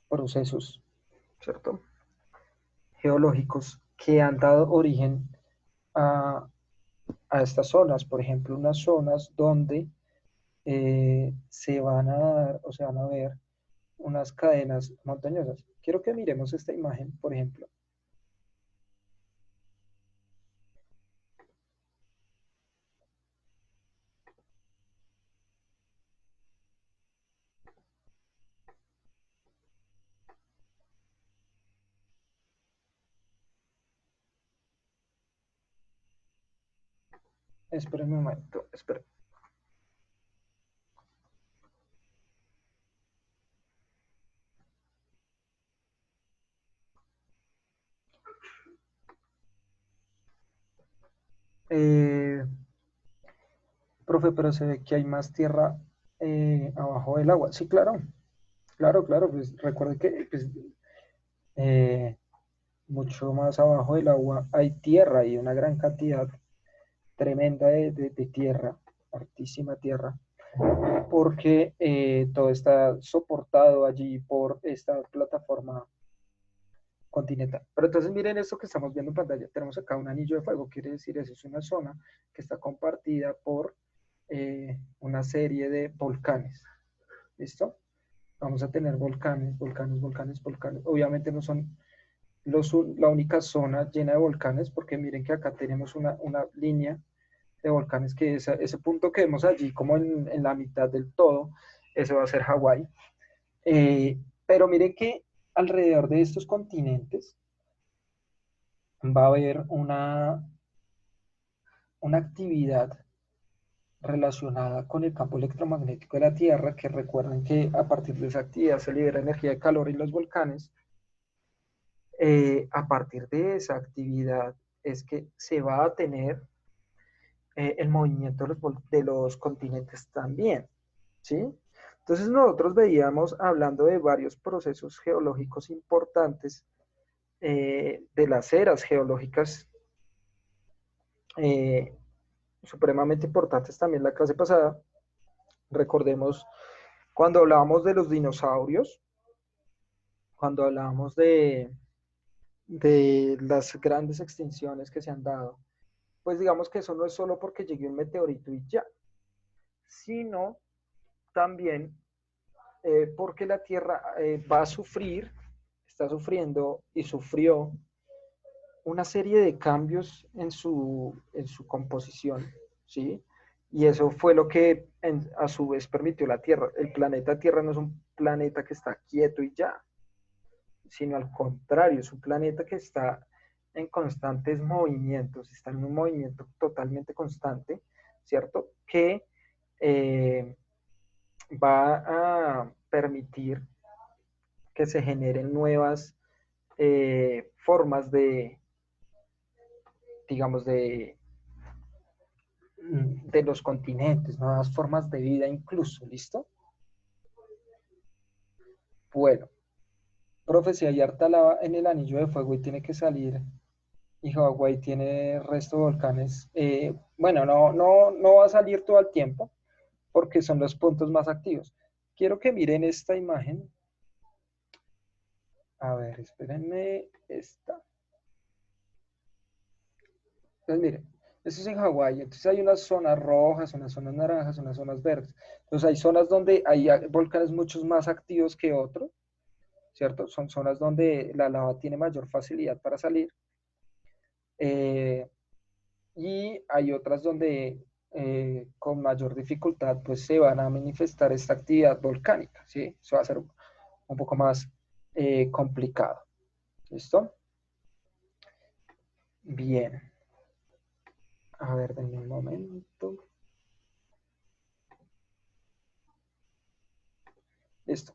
procesos, ¿cierto? Geológicos que han dado origen a, a estas zonas, por ejemplo, unas zonas donde se van a dar o se van a ver unas cadenas montañosas. Quiero que miremos esta imagen, por ejemplo. Esperen un momento, esperen. Eh, Profe, pero se ve que hay más tierra abajo del agua. Sí, claro, claro, claro. Pues recuerde que pues, eh, mucho más abajo del agua hay tierra y una gran cantidad tremenda de tierra, hartísima tierra, porque todo está soportado allí por esta plataforma continental. Pero entonces miren esto que estamos viendo en pantalla. Tenemos acá un anillo de fuego, quiere decir eso es una zona que está compartida por una serie de volcanes. ¿Listo? Vamos a tener volcanes, volcanes, volcanes, volcanes. Obviamente no son la única zona llena de volcanes, porque miren que acá tenemos una línea de volcanes que ese punto que vemos allí, como en la mitad del todo, ese va a ser Hawái. Pero miren que alrededor de estos continentes va a haber una actividad relacionada con el campo electromagnético de la Tierra, que recuerden que a partir de esa actividad se libera energía de calor y los volcanes. A partir de esa actividad es que se va a tener el movimiento de los continentes también, ¿sí? Entonces nosotros veíamos, hablando de varios procesos geológicos importantes, de las eras geológicas eh, supremamente importantes también la clase pasada. Recordemos cuando hablábamos de los dinosaurios, cuando hablábamos de las grandes extinciones que se han dado, pues digamos que eso no es solo porque llegue un meteorito y ya, sino también porque la Tierra va a sufrir, está sufriendo y sufrió una serie de cambios en su composición, ¿sí? Y eso fue lo que a su vez permitió la Tierra. El planeta Tierra no es un planeta que está quieto y ya, sino al contrario, es un planeta que está en constantes movimientos, está en un movimiento totalmente constante, ¿cierto? Que eh, va a permitir que se generen nuevas formas digamos, de los continentes, nuevas formas de vida incluso, ¿listo? Bueno, profe, si hay harta lava en el anillo de fuego y tiene que salir, y Hawái tiene el resto de volcanes, bueno, no va a salir todo el tiempo, porque son los puntos más activos. Quiero que miren esta imagen. A ver, espérenme, esta. Entonces, miren, esto es en Hawái. Entonces hay unas zonas rojas, unas zonas naranjas, unas zonas verdes. Entonces hay zonas donde hay volcanes muchos más activos que otros, ¿cierto? Son zonas donde la lava tiene mayor facilidad para salir. Eh, y hay otras donde con mayor dificultad pues se van a manifestar esta actividad volcánica, ¿sí? Eso va a ser un poco más complicado. ¿Listo? Bien. A ver, denme un momento. Listo.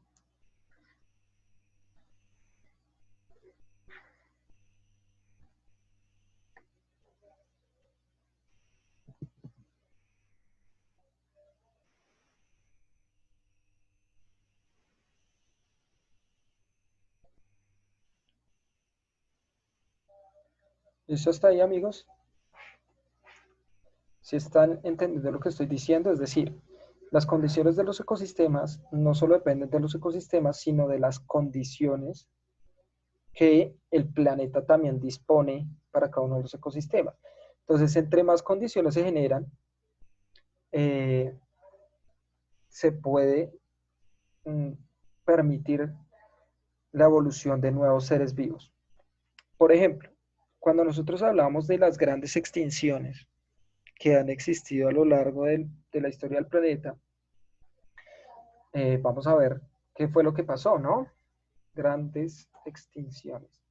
¿Listo hasta ahí, amigos? Si están entendiendo lo que estoy diciendo, es decir, Las condiciones de los ecosistemas no solo dependen de los ecosistemas, sino de las condiciones que el planeta también dispone para cada uno de los ecosistemas. Entonces, entre más condiciones se generan, eh, se puede permitir la evolución de nuevos seres vivos. Por ejemplo, cuando nosotros hablamos de las grandes extinciones que han existido a lo largo de la historia del planeta, vamos a ver qué fue lo que pasó, ¿no? Grandes extinciones.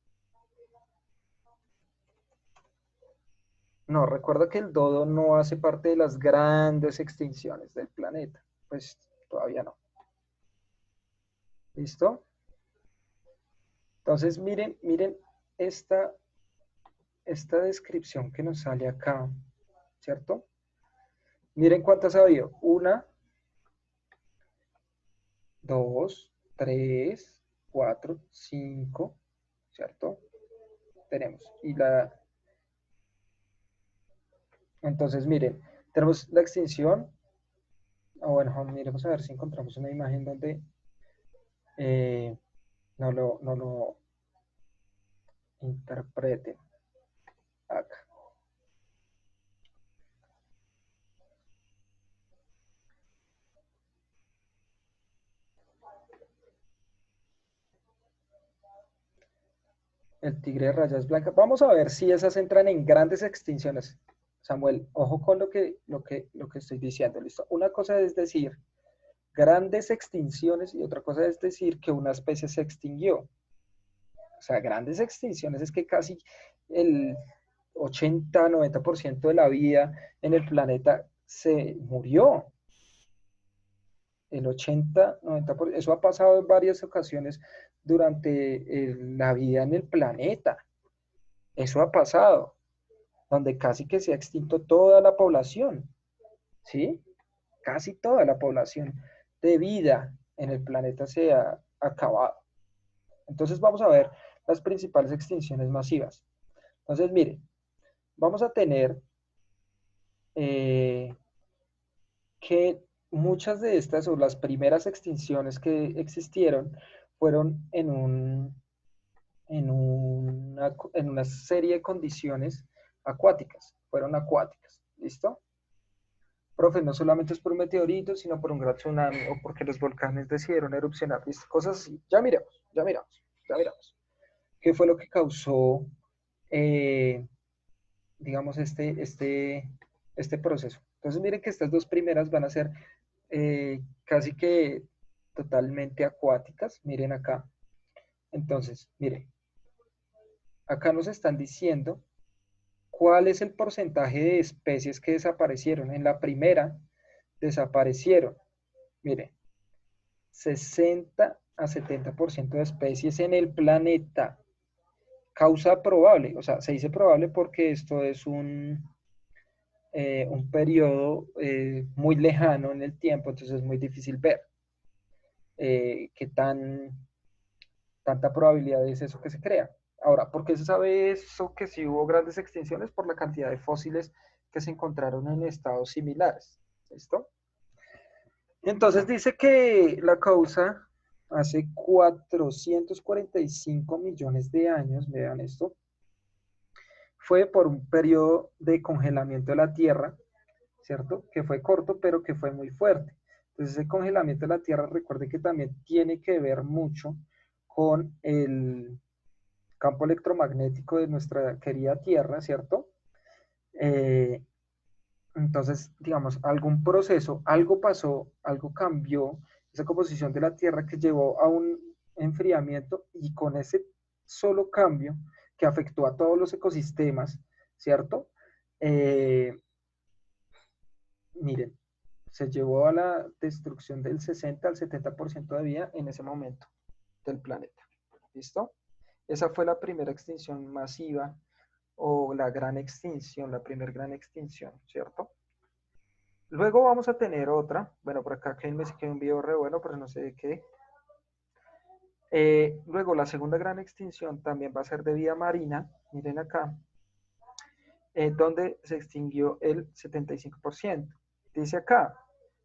No, recuerda que el dodo no hace parte de las grandes extinciones del planeta. Pues todavía no. ¿Listo? Entonces, miren esta, esta descripción que nos sale acá, ¿cierto? Miren cuántas ha habido. 1, 2, 3, 4, 5, ¿cierto? Tenemos. Entonces, miren, tenemos la extinción. Bueno, miremos a ver si encontramos una imagen donde eh, no lo interpreten acá. El tigre de rayas blancas. Vamos a ver si esas entran en grandes extinciones. Samuel, ojo con lo que estoy diciendo, ¿listo? Una cosa es decir grandes extinciones y otra cosa es decir que una especie se extinguió. O sea, grandes extinciones es que casi el 80-90% de la vida en el planeta se murió. El 80-90%, eso ha pasado en varias ocasiones durante la vida en el planeta. Eso ha pasado, donde casi que se ha extinto toda la población, ¿sí? Casi toda la población de vida en el planeta se ha acabado. Entonces vamos a ver las principales extinciones masivas. Entonces, miren, vamos a tener que muchas de estas o las primeras extinciones que existieron fueron en una serie de condiciones acuáticas, fueron acuáticas, ¿listo? Profe, no solamente es por un meteorito, sino por un gran tsunami o porque los volcanes decidieron erupcionar, ¿listo? Cosas así. Ya miramos, ya miramos, ya miramos. ¿Qué fue lo que causó, eh, digamos, este proceso? Entonces, miren que estas dos primeras van a ser casi que totalmente acuáticas. Miren acá. Entonces, miren, acá nos están diciendo cuál es el porcentaje de especies que desaparecieron. En la primera desaparecieron, mire, 60 a 70% de especies en el planeta. Causa probable, o sea, se dice probable porque esto es un periodo muy lejano en el tiempo, entonces es muy difícil ver qué tanta probabilidad es eso que se crea. Ahora, ¿por qué se sabe eso que si hubo grandes extinciones? Por la cantidad de fósiles que se encontraron en estados similares. ¿Listo? Entonces dice que la causa hace 445 millones de años, vean esto, fue por un periodo de congelamiento de la Tierra, ¿cierto? Que fue corto, pero que fue muy fuerte. Entonces ese congelamiento de la Tierra, recuerde que también tiene que ver mucho con el campo electromagnético de nuestra querida Tierra, ¿cierto? Eh, entonces, digamos, algún proceso, algo pasó, algo cambió esa composición de la Tierra que llevó a un enfriamiento y con ese solo cambio que afectó a todos los ecosistemas, ¿cierto? Eh, miren, se llevó a la destrucción del 60 al 70% de vida en ese momento del planeta. ¿Listo? Esa fue la primera extinción masiva o la gran extinción, la primera gran extinción, ¿cierto? Luego vamos a tener otra. Bueno, por acá Ken me dice que hay un video re bueno, pero no sé de qué. Luego la segunda gran extinción también va a ser de vida marina. Miren acá. Donde se extinguió el 75%. Dice acá,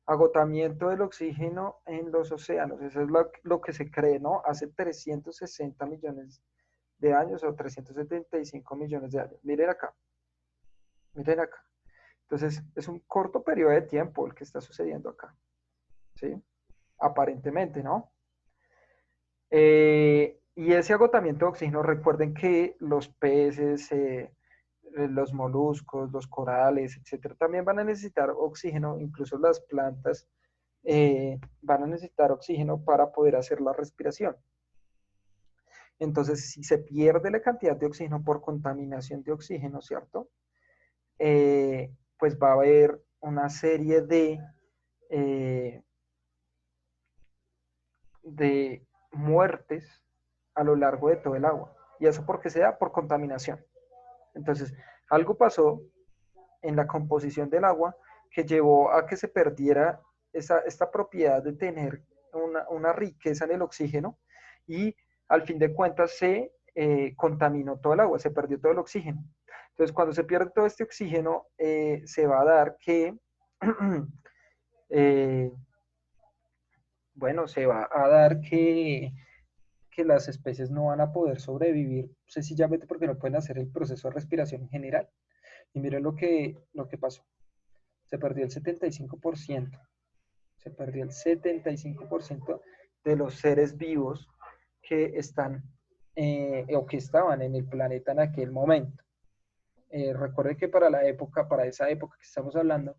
Agotamiento del oxígeno en los océanos. Eso es lo que se cree, ¿no? Hace 360 millones de años o 375 millones de años. Miren acá, miren acá. Entonces, es un corto periodo de tiempo el que está sucediendo acá, ¿sí? Aparentemente, ¿no? Y ese agotamiento de oxígeno, recuerden que los peces, los moluscos, los corales, etcétera, también van a necesitar oxígeno, incluso las plantas van a necesitar oxígeno para poder hacer la respiración. Entonces, si se pierde la cantidad de oxígeno por contaminación de oxígeno, ¿cierto? Pues va a haber una serie eh, de muertes a lo largo de todo el agua. ¿Y eso por qué se da? Por contaminación. Entonces, algo pasó en la composición del agua que llevó a que se perdiera esta propiedad de tener una riqueza en el oxígeno y al fin de cuentas se contaminó todo el agua, se perdió todo el oxígeno. Entonces, cuando se pierde todo este oxígeno, se va a dar que, eh, bueno, se va a dar que las especies no van a poder sobrevivir sencillamente porque no pueden hacer el proceso de respiración en general. Y miren lo que pasó. Se perdió el 75%. Se perdió el 75% de los seres vivos que están o que estaban en el planeta en aquel momento. Recuerde que para esa época que estamos hablando,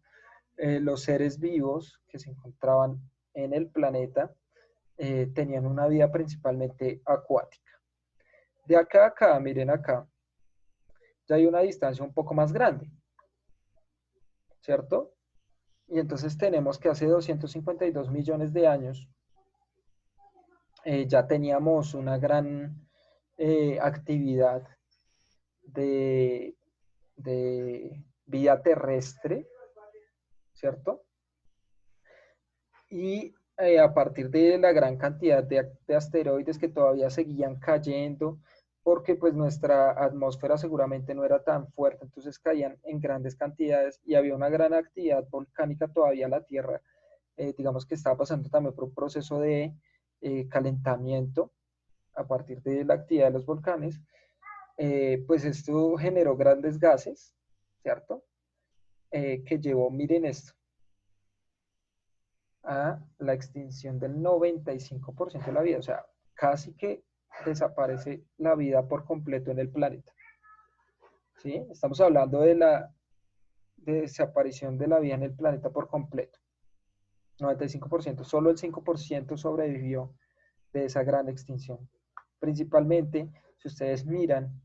los seres vivos que se encontraban en el planeta tenían una vida principalmente acuática. De acá a acá, miren acá, ya hay una distancia un poco más grande, ¿cierto? Y entonces tenemos que hace 252 millones de años ya teníamos una gran actividad de, de vida terrestre, ¿cierto? Y a partir de la gran cantidad de asteroides que todavía seguían cayendo, porque pues nuestra atmósfera seguramente no era tan fuerte, entonces caían en grandes cantidades y había una gran actividad volcánica todavía en la Tierra, digamos que estaba pasando también por un proceso de calentamiento a partir de la actividad de los volcanes, pues esto generó grandes gases, ¿cierto? Que llevó, miren esto, a la extinción del 95% de la vida, o sea, casi que desaparece la vida por completo en el planeta. ¿Sí? Estamos hablando de la desaparición de la vida en el planeta por completo. 95%, solo el 5% sobrevivió de esa gran extinción. Principalmente, si ustedes miran,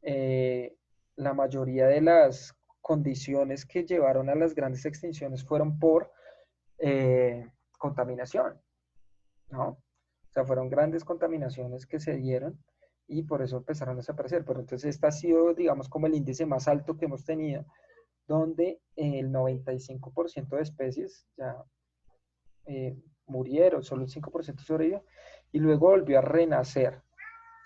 la mayoría de las condiciones que llevaron a las grandes extinciones fueron por contaminación, ¿no? O sea, fueron grandes contaminaciones que se dieron y por eso empezaron a desaparecer. Pero entonces este ha sido, digamos, como el índice más alto que hemos tenido, donde el 95% de especies ya murieron, solo el 5% sobrevivió y luego volvió a renacer,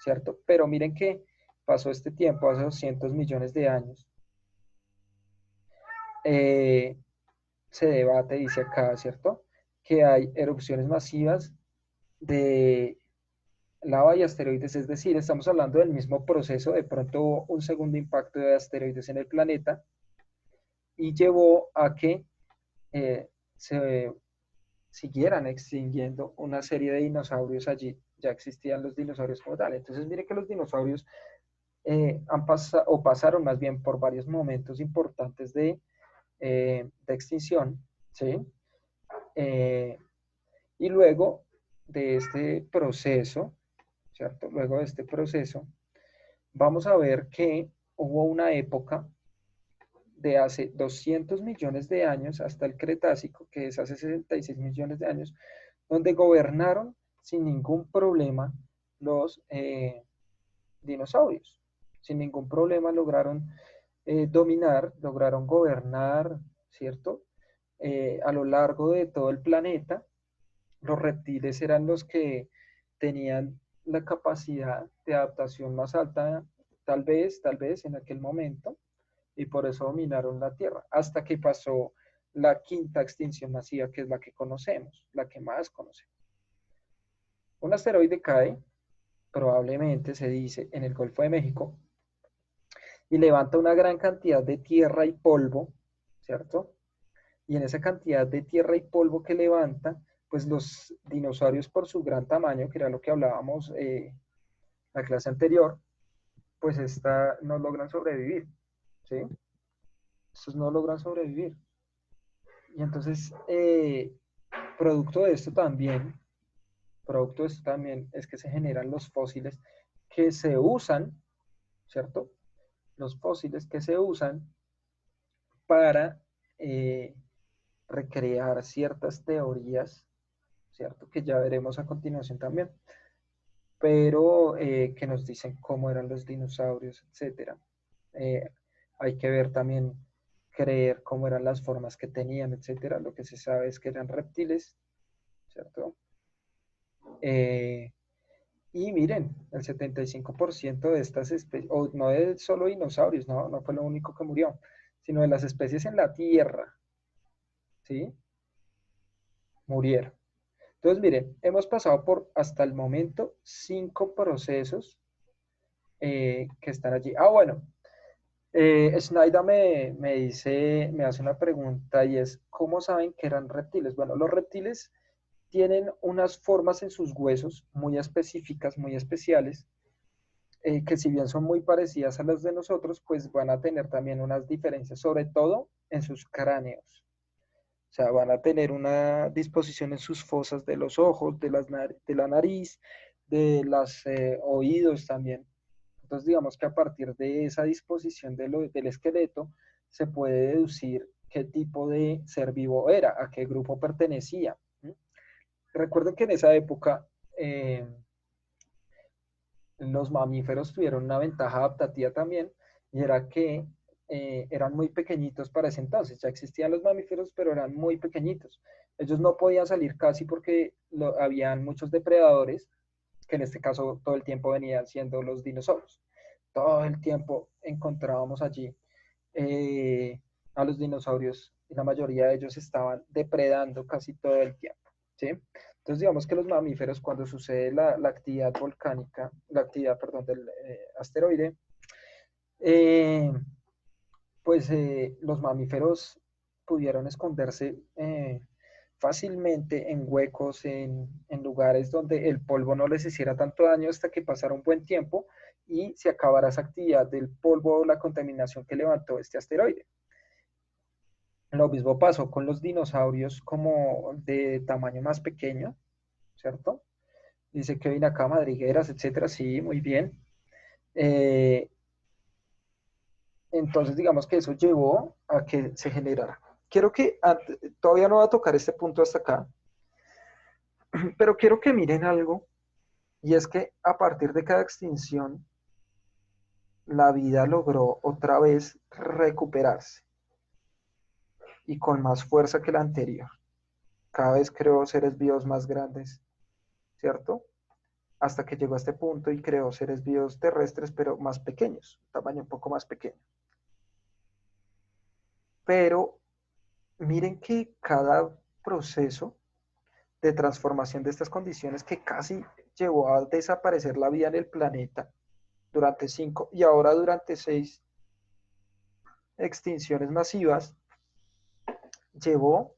¿cierto? Pero miren que pasó este tiempo, hace 200 millones de años, eh, se debate, dice acá, ¿cierto? Que hay erupciones masivas de lava y asteroides, es decir, estamos hablando del mismo proceso, de pronto hubo un segundo impacto de asteroides en el planeta y llevó a que se siguieran extinguiendo una serie de dinosaurios allí. Ya existían los dinosaurios como tal. Entonces, mire que los dinosaurios han pasado, o pasaron más bien por varios momentos importantes de extinción, ¿sí? Eh, y luego de este proceso, ¿cierto? Luego de este proceso, vamos a ver que hubo una época de hace 200 millones de años hasta el Cretácico, que es hace 66 millones de años, donde gobernaron sin ningún problema los dinosaurios. Sin ningún problema lograron dominar, lograron gobernar, ¿cierto? A lo largo de todo el planeta. Los reptiles eran los que tenían la capacidad de adaptación más alta, tal vez en aquel momento, y por eso dominaron la Tierra, hasta que pasó la quinta extinción masiva, que es la que conocemos, la que más conocemos. Un asteroide cae, probablemente se dice, en el Golfo de México, y levanta una gran cantidad de tierra y polvo, ¿cierto? Y en esa cantidad de tierra y polvo que levanta, pues los dinosaurios por su gran tamaño, que era lo que hablábamos la clase anterior, pues no logran sobrevivir, ¿sí? Estos no logran sobrevivir. Y entonces, producto de esto también, producto de esto también es que se generan los fósiles que se usan, ¿cierto? Los fósiles que se usan para recrear ciertas teorías, ¿cierto? Que ya veremos a continuación también, pero que nos dicen cómo eran los dinosaurios, etcétera. Hay que ver también, creer cómo eran las formas que tenían, etcétera. Lo que se sabe es que eran reptiles, ¿cierto? Y miren, el 75% de estas especies, o no de solo dinosaurios, no fue lo único que murió, sino de las especies en la Tierra, ¿sí? Murieron. Entonces, miren, hemos pasado por hasta el momento 5 procesos que están allí. Bueno, Snaida me hace una pregunta y es, ¿cómo saben que eran reptiles? Bueno, los reptiles tienen unas formas en sus huesos muy específicas, muy especiales, que si bien son muy parecidas a las de nosotros, pues van a tener también unas diferencias, sobre todo en sus cráneos. O sea, van a tener una disposición en sus fosas de los ojos, de la nariz, de los oídos también. Entonces, digamos que a partir de esa disposición del esqueleto, se puede deducir qué tipo de ser vivo era, a qué grupo pertenecía. ¿Mm? Recuerden que en esa época los mamíferos tuvieron una ventaja adaptativa también, y era que eran muy pequeñitos para ese entonces. Ya existían los mamíferos, pero eran muy pequeñitos. Ellos no podían salir casi porque habían muchos depredadores, que en este caso todo el tiempo venían siendo los dinosaurios. Todo el tiempo encontrábamos allí a los dinosaurios, y la mayoría de ellos estaban depredando casi todo el tiempo, ¿sí? Entonces, digamos que los mamíferos, cuando sucede la actividad volcánica, la actividad, perdón, del asteroide, eh, pues los mamíferos pudieron esconderse fácilmente en huecos, en lugares donde el polvo no les hiciera tanto daño hasta que pasara un buen tiempo y se acabara esa actividad del polvo o la contaminación que levantó este asteroide. Lo mismo pasó con los dinosaurios como de tamaño más pequeño, ¿cierto? Dice que viene acá madrigueras, etcétera. Sí, muy bien. Eh, entonces, digamos que eso llevó a que se generara. Quiero que, todavía no voy a tocar este punto hasta acá, pero quiero que miren algo, y es que a partir de cada extinción, la vida logró otra vez recuperarse y con más fuerza que la anterior. Cada vez creó seres vivos más grandes, ¿cierto? Hasta que llegó a este punto y creó seres vivos terrestres, pero más pequeños, tamaño un poco más pequeño. Pero miren que cada proceso de transformación de estas condiciones que casi llevó a desaparecer la vida en el planeta durante 5 y ahora durante 6 extinciones masivas, llevó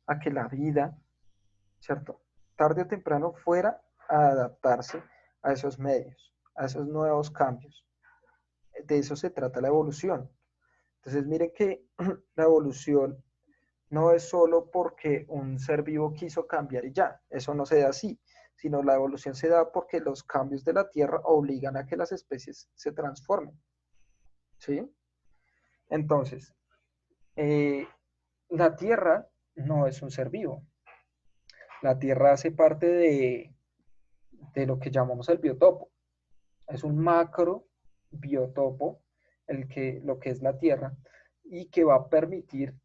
a que la vida, ¿cierto? Tarde o temprano fuera a adaptarse a esos medios, a esos nuevos cambios. De eso se trata la evolución. Entonces miren que la evolución no es solo porque un ser vivo quiso cambiar y ya, eso no se da así, sino la evolución se da porque los cambios de la Tierra obligan a que las especies se transformen, ¿sí? Entonces, eh, la Tierra no es un ser vivo. La Tierra hace parte de lo que llamamos el biotopo. Es un macro biotopo lo que es la Tierra, y que va a permitir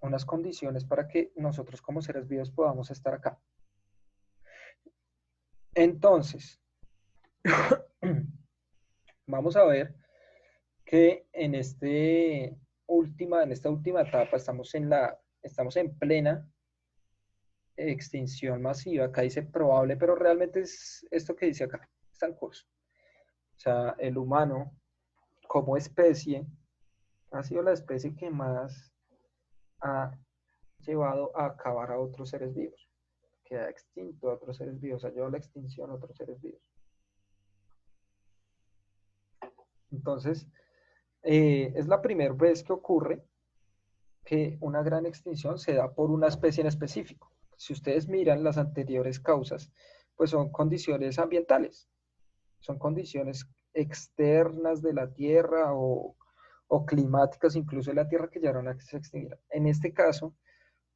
unas condiciones para que nosotros como seres vivos podamos estar acá. Entonces, vamos a ver que en este en esta última etapa, estamos en plena extinción masiva. Acá dice probable, pero realmente es esto que dice acá, está en curso. O sea, el humano como especie ha sido la especie que más ha llevado a acabar a otros seres vivos, que ha extinto a otros seres vivos, ha llevado a la extinción a otros seres vivos. Entonces, es la primera vez que ocurre que una gran extinción se da por una especie en específico. Si ustedes miran las anteriores causas, pues son condiciones ambientales, son condiciones externas de la Tierra o climáticas incluso de la Tierra que llevaron a que se extinguiera. En este caso,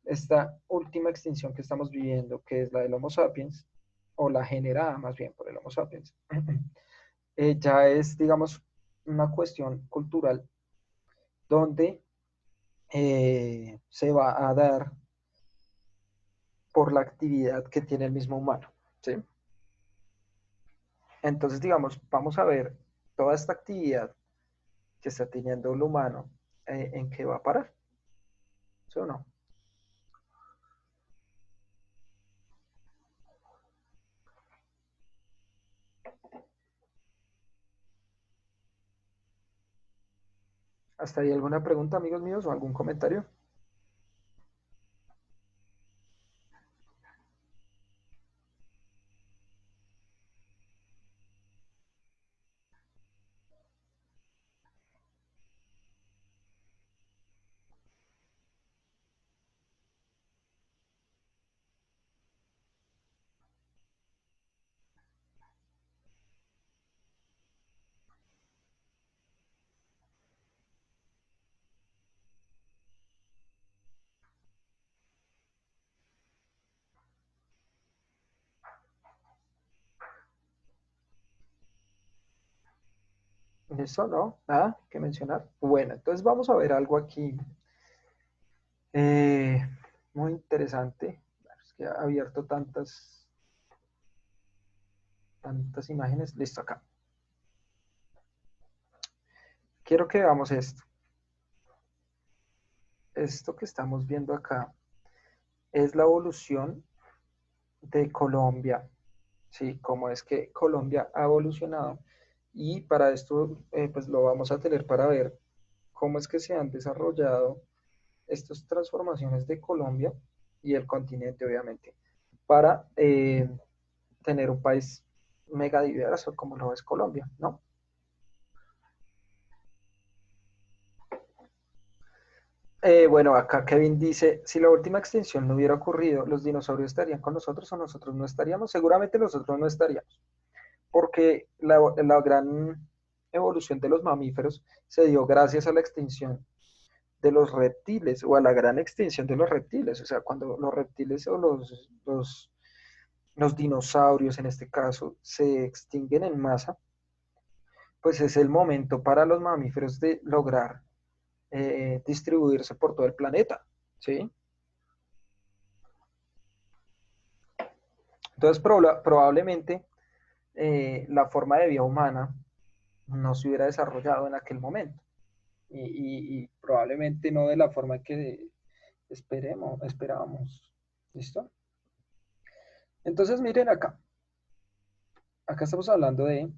esta última extinción que estamos viviendo, que es la del Homo sapiens, o la generada más bien por el Homo sapiens, ya es, digamos, una cuestión cultural donde se va a dar por la actividad que tiene el mismo humano, ¿sí? Entonces, digamos, vamos a ver toda esta actividad que está teniendo el humano, ¿en qué va a parar? ¿Sí o no? ¿Hasta ahí alguna pregunta, amigos míos, o algún comentario? ¿Listo? ¿No? ¿Nada que mencionar? Bueno, entonces vamos a ver algo aquí eh, muy interesante. Es que ha abierto tantas imágenes. Listo, acá. Quiero que veamos esto. Esto que estamos viendo acá es la evolución de Colombia. Sí, cómo es que Colombia ha evolucionado. Y para esto, pues lo vamos a tener para ver cómo es que se han desarrollado estas transformaciones de Colombia y el continente, obviamente, para tener un país mega diverso como lo es Colombia, ¿no? Bueno, acá Kevin dice, si la última extinción no hubiera ocurrido, ¿los dinosaurios estarían con nosotros o nosotros no estaríamos? Seguramente nosotros no estaríamos, porque la gran evolución de los mamíferos se dio gracias a la extinción de los reptiles o a la gran extinción de los reptiles. O sea, cuando los reptiles o los dinosaurios en este caso se extinguen en masa, pues es el momento para los mamíferos de lograr distribuirse por todo el planeta, ¿sí? Entonces probablemente la forma de vida humana no se hubiera desarrollado en aquel momento y probablemente no de la forma que esperábamos. ¿Listo? Entonces miren acá estamos hablando de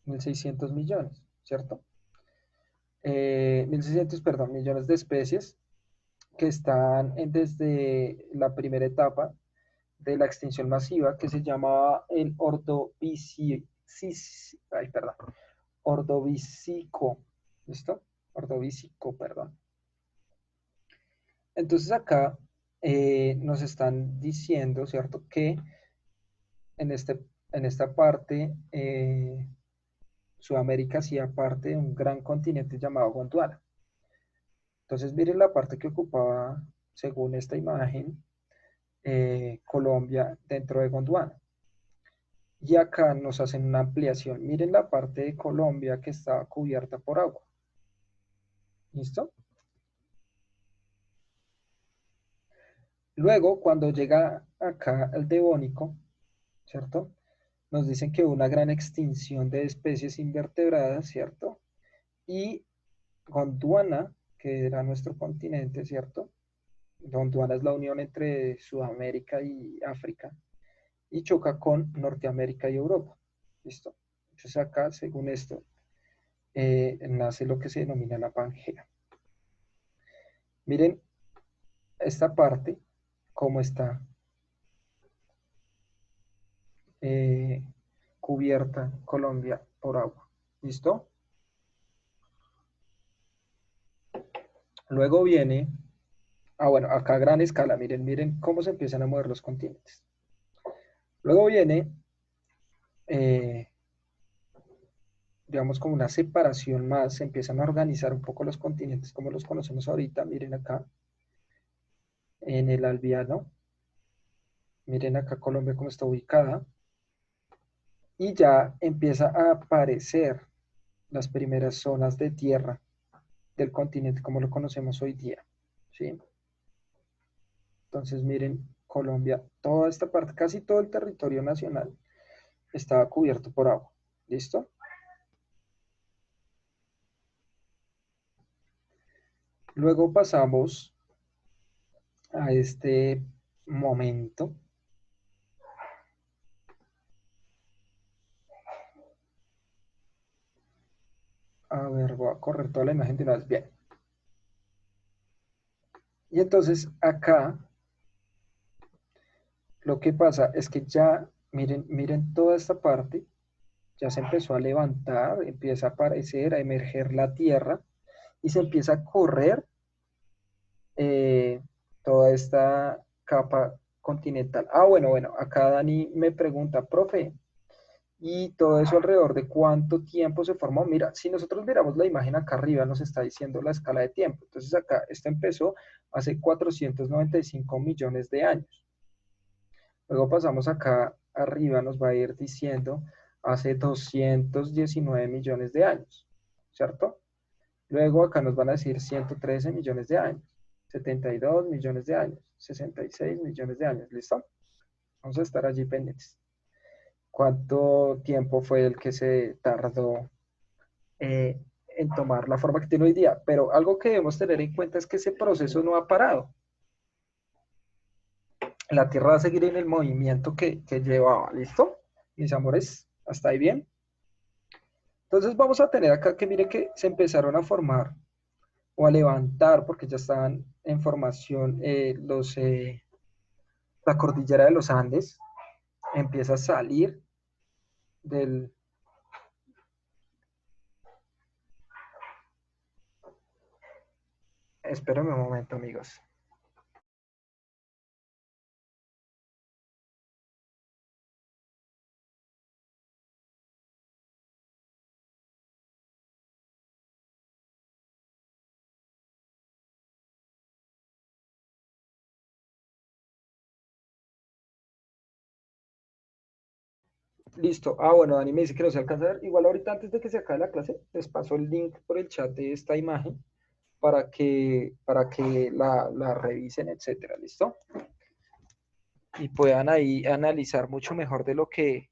1.600 millones, ¿cierto? 1.600, perdón, millones de especies que están desde la primera etapa de la extinción masiva que se llamaba el Ordovicico, ¿listo? Ordovicico, perdón. Entonces acá nos están diciendo, ¿cierto? Que en, en esta parte Sudamérica hacía parte de un gran continente llamado Gondwana. Entonces miren la parte que ocupaba, según esta imagen, Colombia dentro de Gondwana. Y acá nos hacen una ampliación. Miren la parte de Colombia que está cubierta por agua. ¿Listo? Luego, cuando llega acá el Devónico, ¿cierto? Nos dicen que hubo una gran extinción de especies invertebradas, ¿cierto? Y Gondwana que era nuestro continente, ¿cierto? Gondwana es la unión entre Sudamérica y África, y choca con Norteamérica y Europa. ¿Listo? Entonces acá, según esto, nace lo que se denomina la Pangea. Miren esta parte, cómo está eh, cubierta Colombia por agua. ¿Listo? Luego viene, bueno, acá a gran escala, miren cómo se empiezan a mover los continentes. Luego viene, eh, digamos, como una separación más, se empiezan a organizar un poco los continentes como los conocemos ahorita. Miren acá, en el albiano, miren acá Colombia cómo está ubicada, y ya empieza a aparecer las primeras zonas de tierra del continente como lo conocemos hoy día, ¿sí? Entonces miren, Colombia, toda esta parte, casi todo el territorio nacional estaba cubierto por agua, ¿listo? Luego pasamos a este momento. A ver, voy a correr toda la imagen de una vez. Bien. Y entonces acá lo que pasa es que ya, miren toda esta parte, ya se empezó a levantar, empieza a aparecer, a emerger la tierra y se empieza a correr eh, toda esta capa continental. Bueno, acá Dani me pregunta, profe, ¿y todo eso alrededor de cuánto tiempo se formó? Mira, si nosotros miramos la imagen acá arriba, nos está diciendo la escala de tiempo. Entonces acá, esto empezó hace 495 millones de años. Luego pasamos acá arriba, nos va a ir diciendo hace 219 millones de años, ¿cierto? Luego acá nos van a decir 113 millones de años, 72 millones de años, 66 millones de años, ¿listo? Vamos a estar allí pendientes. ¿Cuánto tiempo fue el que se tardó en tomar la forma que tiene hoy día? Pero algo que debemos tener en cuenta es que ese proceso no ha parado. La Tierra va a seguir en el movimiento que llevaba, ¿listo? Mis amores, ¿hasta ahí bien? Entonces vamos a tener acá que mire que se empezaron a formar o a levantar, porque ya estaban en formación la cordillera de los Andes, empieza a salir del... Espérenme un momento, amigos. Listo. Bueno, Dani me dice que no se alcanza a ver. Igual ahorita antes de que se acabe la clase, les paso el link por el chat de esta imagen para que la revisen, etcétera. ¿Listo? Y puedan ahí analizar mucho mejor de lo que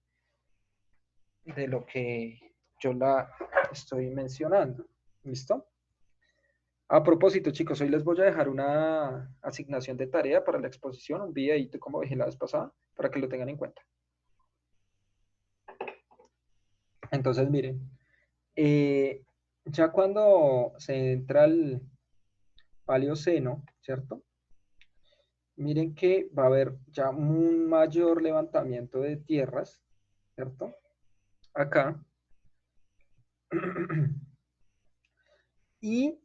yo la estoy mencionando. ¿Listo? A propósito, chicos, hoy les voy a dejar una asignación de tarea para la exposición, un videíto como dije la vez pasada, para que lo tengan en cuenta. Entonces, miren, ya cuando se entra al Paleoceno, ¿cierto? Miren que va a haber ya un mayor levantamiento de tierras, ¿cierto? Acá. Y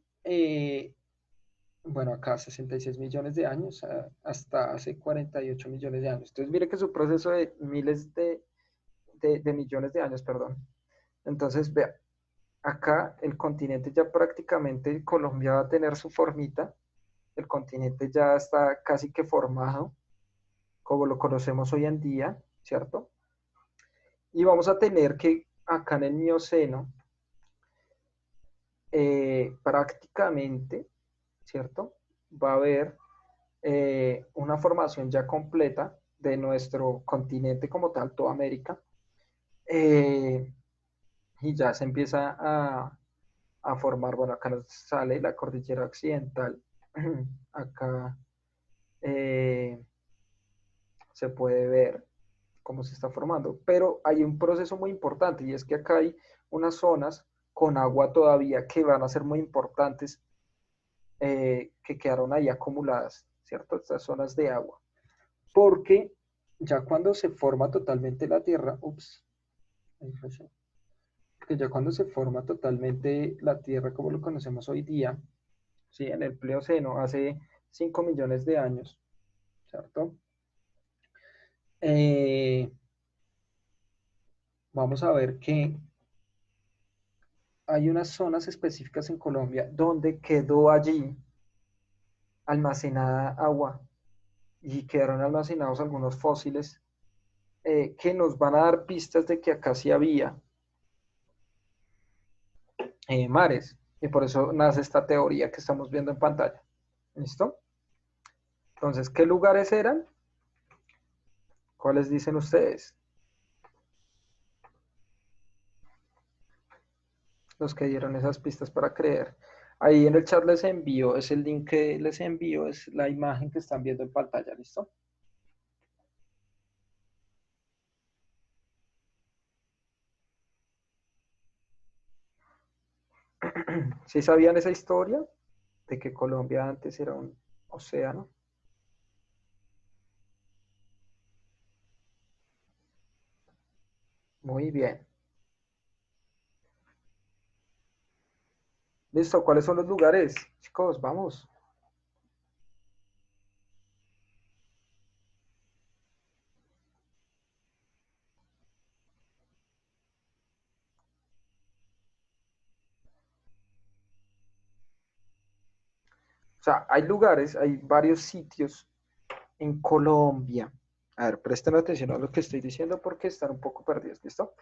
bueno, acá 66 millones de años, hasta hace 48 millones de años. Entonces, mire que es un proceso de miles de millones de años, perdón. Entonces, vea, acá el continente ya prácticamente, Colombia va a tener su formita, el continente ya está casi que formado, como lo conocemos hoy en día, ¿cierto? Y vamos a tener que acá en el Mioceno, prácticamente, ¿cierto? Va a haber una formación ya completa de nuestro continente como tal, toda América, y ya se empieza a formar, bueno, acá nos sale la cordillera occidental, acá se puede ver cómo se está formando, pero hay un proceso muy importante y es que acá hay unas zonas con agua todavía que van a ser muy importantes, que quedaron ahí acumuladas, ¿cierto? Estas zonas de agua, porque ya cuando se forma totalmente la Tierra, que ya cuando se forma totalmente la Tierra como lo conocemos hoy día, ¿sí? En el Plioceno, hace 5 millones de años, ¿cierto? Eh, Vamos a ver que hay unas zonas específicas en Colombia donde quedó allí almacenada agua y quedaron almacenados algunos fósiles, que nos van a dar pistas de que acá sí había mares. Y por eso nace esta teoría que estamos viendo en pantalla. ¿Listo? Entonces, ¿qué lugares eran? ¿Cuáles dicen ustedes? Los que dieron esas pistas para creer. Ahí en el chat les envío, es el link que les envío, es la imagen que están viendo en pantalla. ¿Listo? ¿Sí sabían esa historia de que Colombia antes era un océano? Muy bien. Listo, ¿cuáles son los lugares? Chicos, vamos. O sea, hay lugares, hay varios sitios en Colombia. A ver, presten atención a lo que estoy diciendo porque están un poco perdidos, ¿listo?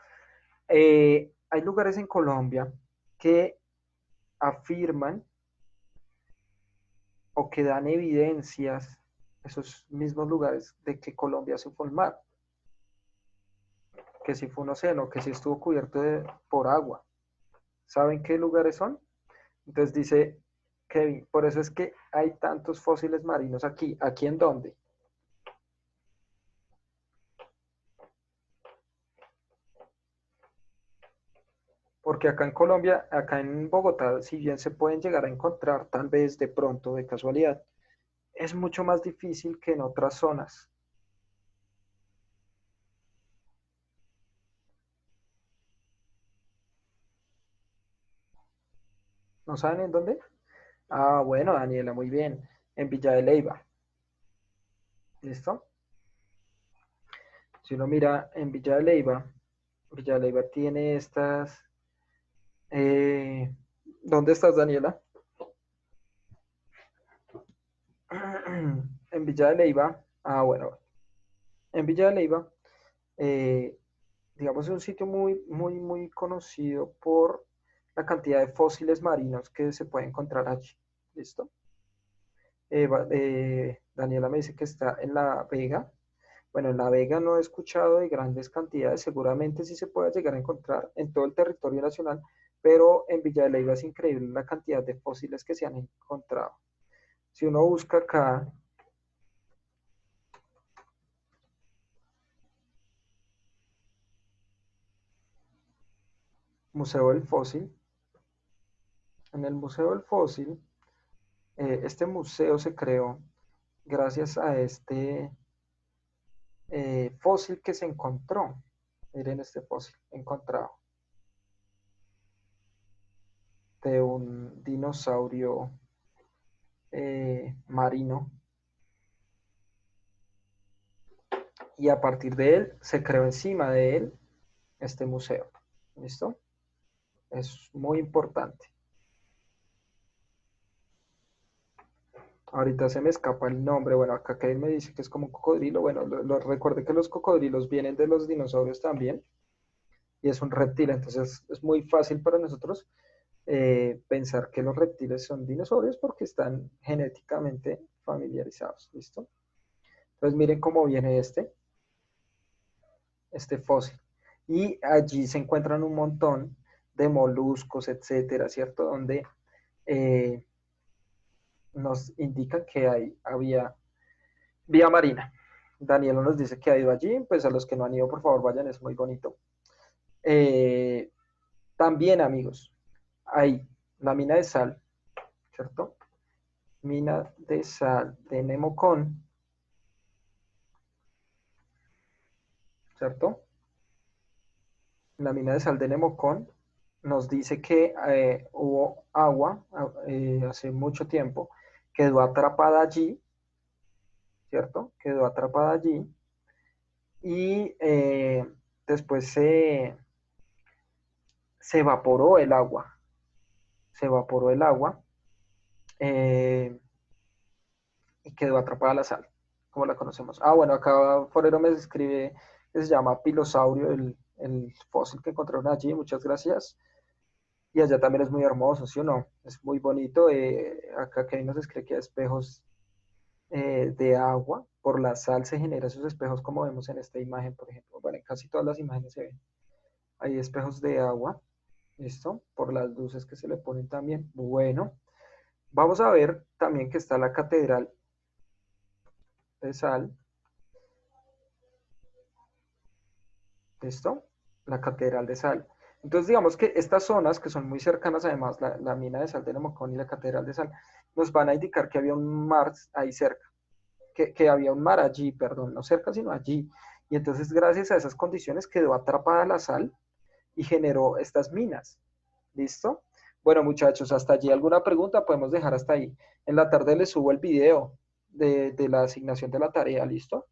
Hay lugares en Colombia que afirman o que dan evidencias, esos mismos lugares, de que Colombia se fue el mar, que si fue un océano, que si estuvo cubierto por agua. ¿Saben qué lugares son? Entonces dice Kevin, por eso es que hay tantos fósiles marinos aquí. ¿Aquí en dónde? Porque acá en Colombia, acá en Bogotá, si bien se pueden llegar a encontrar, tal vez de pronto, de casualidad, es mucho más difícil que en otras zonas. ¿No saben en dónde? Ah, bueno, Daniela, muy bien. En Villa de Leyva. ¿Listo? Si uno mira en Villa de Leyva tiene estas... eh, ¿dónde estás, Daniela? En Villa de Leyva. Ah, bueno. En Villa de Leyva, eh, digamos, es un sitio muy, muy, muy conocido por la cantidad de fósiles marinos que se puede encontrar allí. ¿Listo? Daniela me dice que está en La Vega. Bueno, en La Vega no he escuchado de grandes cantidades, seguramente sí se puede llegar a encontrar en todo el territorio nacional, pero en Villa de Leyva es increíble la cantidad de fósiles que se han encontrado. Si uno busca acá, Museo del Fósil, en el Museo del Fósil, este museo se creó gracias a este fósil que se encontró. Miren este fósil encontrado de un dinosaurio marino, y a partir de él se creó encima de él este museo. ¿Listo? Es muy importante. Ahorita se me escapa el nombre. Bueno, acá Kevin me dice que es como un cocodrilo. Bueno, recuerde que los cocodrilos vienen de los dinosaurios también y es un reptil, entonces es muy fácil para nosotros pensar que los reptiles son dinosaurios porque están genéticamente familiarizados. ¿Listo? Entonces miren cómo viene este fósil. Y allí se encuentran un montón de moluscos, etcétera, ¿cierto? Donde eh, nos indican que había vía marina. Daniela nos dice que ha ido allí, pues a los que no han ido, por favor, vayan, es muy bonito. Eh, También, amigos, hay la mina de sal, ¿cierto? Mina de sal de Nemocón, ¿cierto? La mina de sal de Nemocón nos dice que hubo agua hace mucho tiempo, quedó atrapada allí, ¿cierto? Quedó atrapada allí y después se evaporó el agua, se evaporó el agua eh, y quedó atrapada la sal, como la conocemos. Ah, bueno, acá Forero me escribe que se llama pilosaurio, el fósil que encontraron allí, muchas gracias. Y allá también es muy hermoso, ¿sí o no? Es muy bonito. Acá que nos escribe que hay espejos de agua, por la sal se generan esos espejos como vemos en esta imagen, por ejemplo. Bueno, en casi todas las imágenes se ven. Hay espejos de agua, ¿listo? Por las luces que se le ponen también. Bueno, vamos a ver también que está la catedral de sal, ¿listo? La catedral de sal. Entonces, digamos que estas zonas, que son muy cercanas, además, la mina de sal de Nemocón y la catedral de sal, nos van a indicar que había un mar ahí cerca, que había un mar allí, perdón, no cerca, sino allí. Y entonces, gracias a esas condiciones, quedó atrapada la sal y generó estas minas. ¿Listo? Bueno, muchachos, hasta allí alguna pregunta podemos dejar hasta ahí. En la tarde les subo el video de la asignación de la tarea, ¿listo?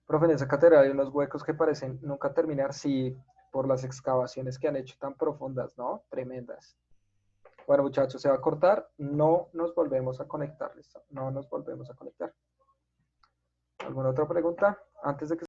Profe, en esa catedral hay unos huecos que parecen nunca terminar, sí, por las excavaciones que han hecho tan profundas, ¿no? Tremendas. Bueno, muchachos, se va a cortar, no nos volvemos a conectar, ¿listo? No nos volvemos a conectar. ¿Alguna otra pregunta antes de que